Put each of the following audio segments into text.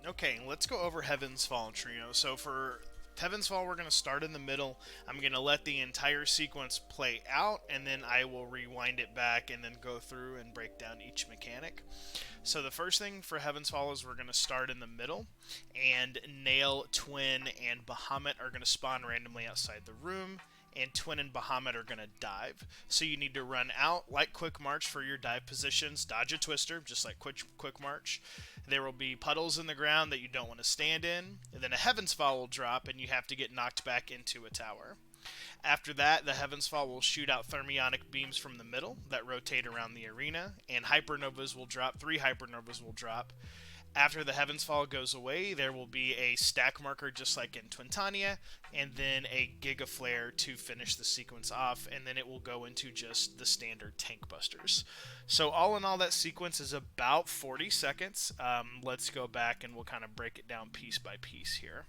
Okay, let's go over Heavensfall, Trino. So for Heavensfall, we're going to start in the middle. I'm going to let the entire sequence play out, and then I will rewind it back and then go through and break down each mechanic. So the first thing for Heavensfall is we're going to start in the middle, and Nail, Twin, and Bahamut are going to spawn randomly outside the room, and Twin and Bahamut are going to dive. So you need to run out like Quick March for your dive positions, dodge a twister, just like Quick March. There will be puddles in the ground that you don't want to stand in, and then a Heavensfall will drop, and you have to get knocked back into a tower. After that, the Heavensfall will shoot out thermionic beams from the middle that rotate around the arena, and hypernovas will drop. 3 hypernovas will drop. After the Heavensfall goes away, there will be a stack marker just like in Twintania, and then a Giga Flare to finish the sequence off, and then it will go into just the standard tank busters. So all in all, that sequence is about 40 seconds. Let's go back and we'll kind of break it down piece by piece here.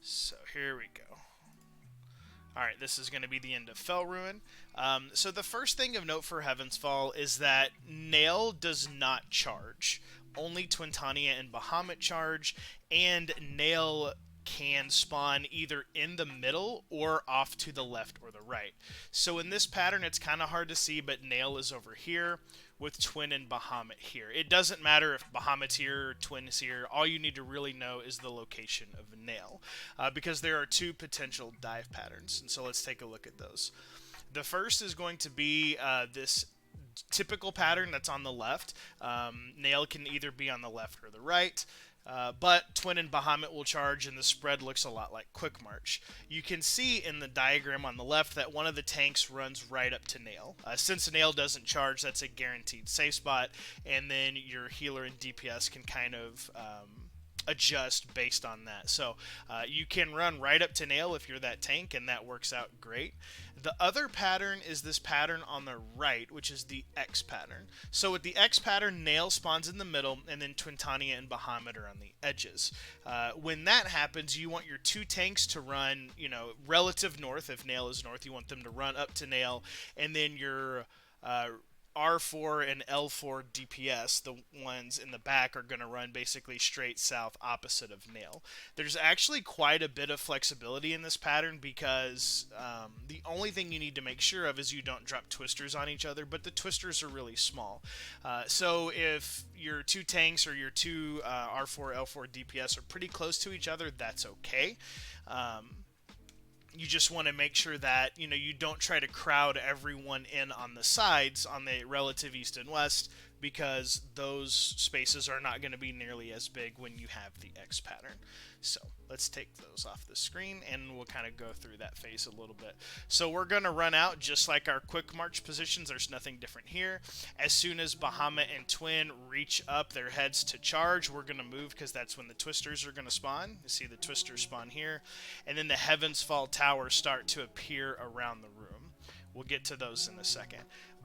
So here we go. Alright, this is going to be the end of Fell Ruin. So the first thing of note for Heavensfall is that Nail does not charge. Only Twintania and Bahamut charge, and Nail can spawn either in the middle or off to the left or the right. So in this pattern, it's kind of hard to see, but Nail is over here with Twin and Bahamut here. It doesn't matter if Bahamut's here or Twin is here. All you need to really know is the location of Nail, because there are 2 potential dive patterns. And so let's take a look at those. The first is going to be this typical pattern that's on the left. Nail can either be on the left or the right. But Twin and Bahamut will charge, and the spread looks a lot like Quick March. You can see in the diagram on the left that one of the tanks runs right up to Nail. Since Nail doesn't charge, that's a guaranteed safe spot, and then your healer and DPS can kind of adjust based on that. So you can run right up to Nail if you're that tank, and that works out great. The other pattern is this pattern on the right, which is the X pattern. So with the X pattern, Nail spawns in the middle, and then Twintania and Bahamut are on the edges. When that happens, you want your 2 tanks to run, relative north. If Nail is north, you want them to run up to Nail, and then your R4 and L4 DPS, the ones in the back, are going to run basically straight south opposite of Nail. There's actually quite a bit of flexibility in this pattern because the only thing you need to make sure of is you don't drop twisters on each other, but the twisters are really small. So if your 2 tanks or your 2 R4, L4 DPS are pretty close to each other, that's okay. You just want to make sure that you don't try to crowd everyone in on the sides on the relative east and west, because those spaces are not going to be nearly as big when you have the X pattern. So let's take those off the screen and we'll kind of go through that phase a little bit. So we're going to run out just like our Quick March positions. There's nothing different here. As soon as Bahamut and Twin reach up their heads to charge, we're going to move because that's when the twisters are going to spawn. You see the twisters spawn here, and then the Heavensfall towers start to appear around the room. We'll get to those in a second.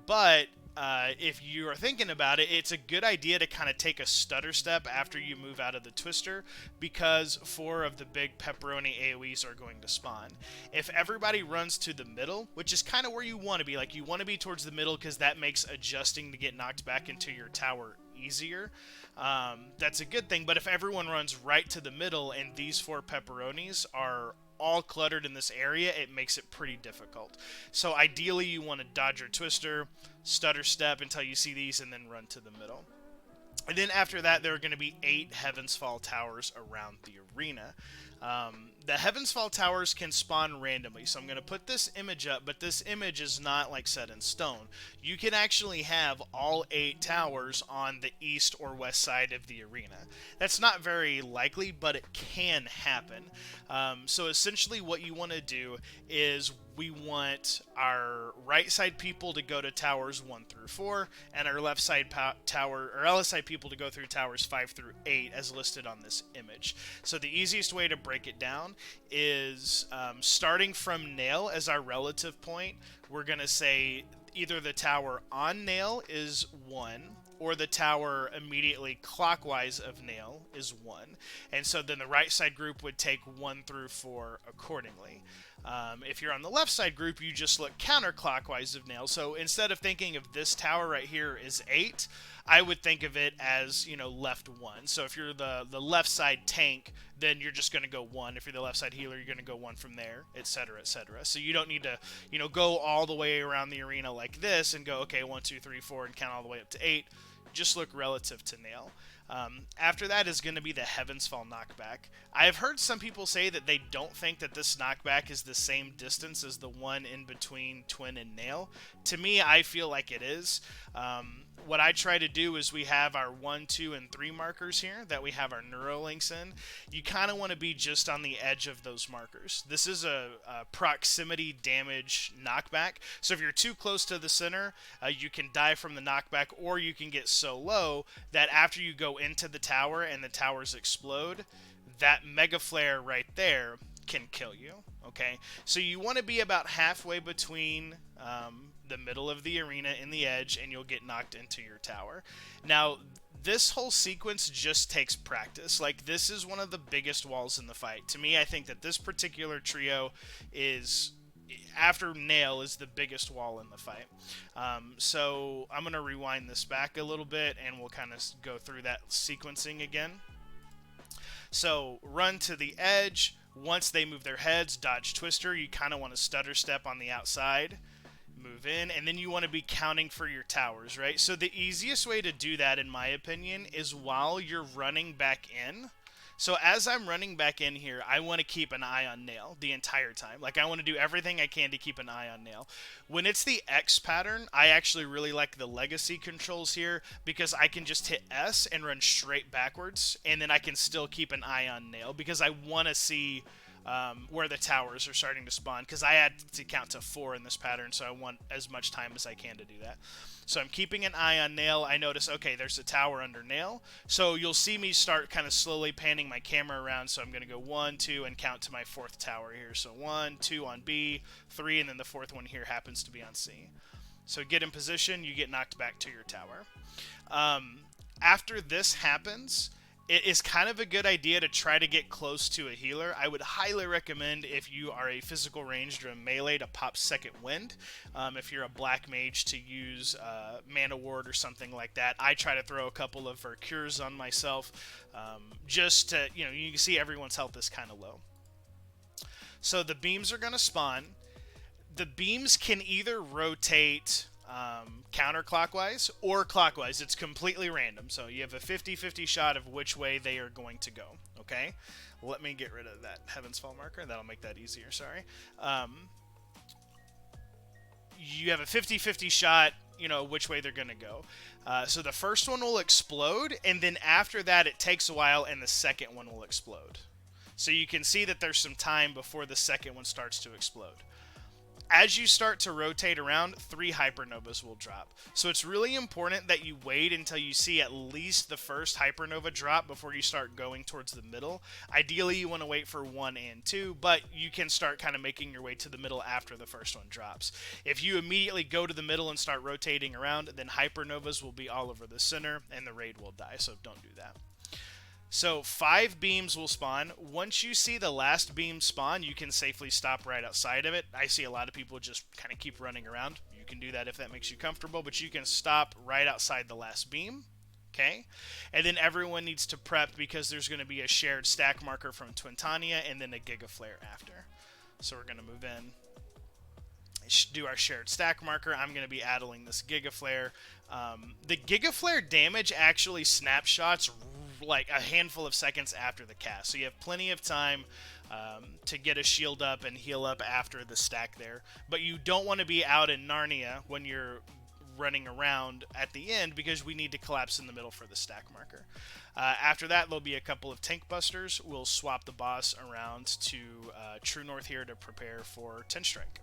But if you are thinking about it, it's a good idea to kind of take a stutter step after you move out of the twister, because 4 of the big pepperoni AoEs are going to spawn. If everybody runs to the middle, which is kind of where you want to be, like you want to be towards the middle because that makes adjusting to get knocked back into your tower easier. That's a good thing. But if everyone runs right to the middle and these 4 pepperonis are all cluttered in this area, it makes it pretty difficult. So ideally you want to dodge your twister, stutter step until you see these, and then run to the middle. And then after that, there are going to be 8 Heavensfall towers around the arena. The Heavensfall towers can spawn randomly, so I'm going to put this image up, but this image is not like set in stone. You can actually have all 8 towers on the east or west side of the arena. That's not very likely, but it can happen. So essentially what you want to do is we want our right side people to go to towers 1 through 4, and our left side LS side people to go through towers 5 through 8 as listed on this image. So the easiest way to break it down is starting from Nail as our relative point. We're going to say either the tower on Nail is 1, or the tower immediately clockwise of Nail is 1. And so then the right side group would take 1 through 4 accordingly. If you're on the left side group, you just look counterclockwise of Nail. So instead of thinking of this tower right here is 8, I would think of it as, left one. So if you're the left side tank, then you're just going to go one. If you're the left side healer, you're going to go one from there, etc., etc. So you don't need to, go all the way around the arena like this and go, okay, 1, 2, 3, 4, and count all the way up to 8. Just look relative to nail. After that is going to be the Heavensfall knockback. I have heard some people say that they don't think that this knockback is the same distance as the one in between Twin and Nail. To me, I feel like it is. What I try to do is we have our 1, 2, and 3 markers here that we have our Neurolinks in. You kind of want to be just on the edge of those markers. This is a proximity damage knockback. So if you're too close to the center, you can die from the knockback, or you can get so low that after you go into the tower and the towers explode, that Mega Flare right there can kill you. Okay, so you want to be about halfway between the middle of the arena in the edge, and you'll get knocked into your tower. Now, this whole sequence just takes practice. Like, this is one of the biggest walls in the fight. To me, I think that this particular trio is, after Nail, is the biggest wall in the fight. So I'm going to rewind this back a little bit, and we'll kind of go through that sequencing again. So run to the edge. Once they move their heads, dodge Twister. You kind of want to stutter step on the outside. Move in, and then you want to be counting for your towers, right? So the easiest way to do that, in my opinion, is while you're running back in. So as I'm running back in here, I want to keep an eye on Nail the entire time. Like, I want to do everything I can to keep an eye on Nail. When it's the X pattern, I actually really like the legacy controls here, because I can just hit S and run straight backwards, and then I can still keep an eye on Nail, because I want to see where the towers are starting to spawn, because I had to count to 4 in this pattern, so I want as much time as I can to do that. So I'm keeping an eye on Nail. I notice, okay, there's a tower under Nail. So you'll see me start kind of slowly panning my camera around. So I'm going to go 1, 2, and count to my 4th tower here. So 1, 2 on B, 3, and then the 4th one here happens to be on C. So get in position, you get knocked back to your tower. After this happens, it is kind of a good idea to try to get close to a healer. I would highly recommend, if you are a physical ranged or a melee, to pop Second Wind. If you're a black mage, to use Mana Ward or something like that. I try to throw a couple of Vercures on myself, just to, you can see everyone's health is kind of low. So the beams are going to spawn. The beams can either rotate counterclockwise or clockwise. It's completely random. So you have a 50-50 shot of which way they are going to go. Okay? Let me get rid of that Heavensfall marker. That'll make that easier. Sorry. You have a 50-50 shot, which way they're going to go. So the first one will explode, and then after that it takes a while, and the second one will explode. So you can see that there's some time before the second one starts to explode. As you start to rotate around, 3 hypernovas will drop. So it's really important that you wait until you see at least the first hypernova drop before you start going towards the middle. Ideally, you want to wait for 1 and 2, but you can start kind of making your way to the middle after the first one drops. If you immediately go to the middle and start rotating around, then hypernovas will be all over the center, and the raid will die, so don't do that. So 5 beams will spawn. Once you see the last beam spawn, you can safely stop right outside of it. I see a lot of people just kind of keep running around. You can do that if that makes you comfortable, but you can stop right outside the last beam. Okay? And then everyone needs to prep, because there's going to be a shared stack marker from Twintania and then a Giga Flare after. So we're going to move in, do our shared stack marker. I'm going to be idling this Giga Flare. The Giga Flare damage actually snapshots like a handful of seconds after the cast, so you have plenty of time to get a shield up and heal up after the stack there. But you don't want to be out in Narnia when you're running around at the end, because we need to collapse in the middle for the stack marker. After that, there'll be a couple of tank busters. We'll swap the boss around to True North here to prepare for 10 Strike.